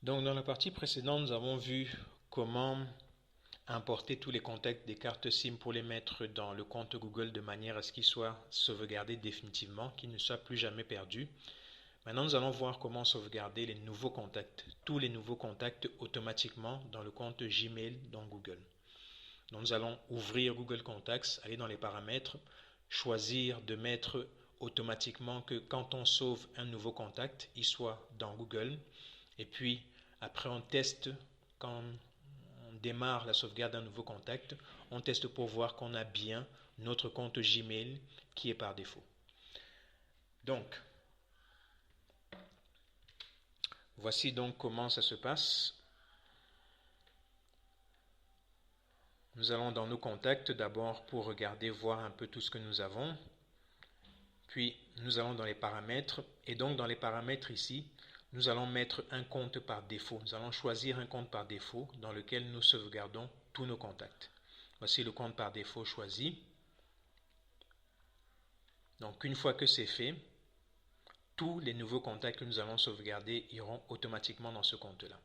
Donc dans la partie précédente, nous avons vu comment importer tous les contacts des cartes SIM pour les mettre dans le compte Google de manière à ce qu'ils soient sauvegardés définitivement, qu'ils ne soient plus jamais perdus. Maintenant, nous allons voir comment sauvegarder les nouveaux contacts, tous les nouveaux contacts automatiquement dans le compte Gmail dans Google. Donc nous allons ouvrir Google Contacts, aller dans les paramètres, choisir de mettre automatiquement que quand on sauve un nouveau contact, il soit dans Google. Et puis après on teste, quand on démarre la sauvegarde d'un nouveau contact, on teste pour voir qu'on a bien notre compte Gmail qui est par défaut. Donc, voici donc comment ça se passe. Nous allons dans nos contacts d'abord pour regarder, voir un peu tout ce que nous avons. Puis nous allons dans les paramètres et donc dans les paramètres ici, nous allons mettre un compte par défaut. Nous allons choisir un compte par défaut dans lequel nous sauvegardons tous nos contacts. Voici le compte par défaut choisi. Donc une fois que c'est fait, tous les nouveaux contacts que nous allons sauvegarder iront automatiquement dans ce compte-là.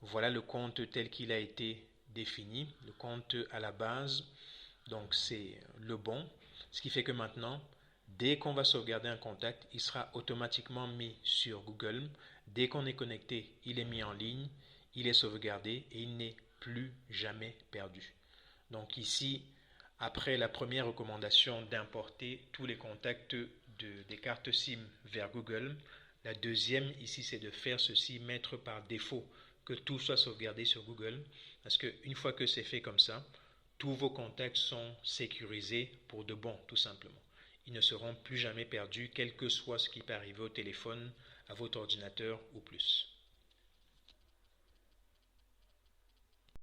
Voilà le compte tel qu'il a été défini, le compte à la base. Donc c'est le bon, ce qui fait que maintenant, dès qu'on va sauvegarder un contact, il sera automatiquement mis sur Google. Dès qu'on est connecté, il est mis en ligne, il est sauvegardé et il n'est plus jamais perdu. Donc ici, après la première recommandation d'importer tous les contacts des cartes SIM vers Google, la deuxième ici, c'est de faire ceci, mettre par défaut que tout soit sauvegardé sur Google. Parce qu'une fois que c'est fait comme ça, tous vos contacts sont sécurisés pour de bon, tout simplement. Ils ne seront plus jamais perdus, quel que soit ce qui peut arriver au téléphone, à votre ordinateur ou plus.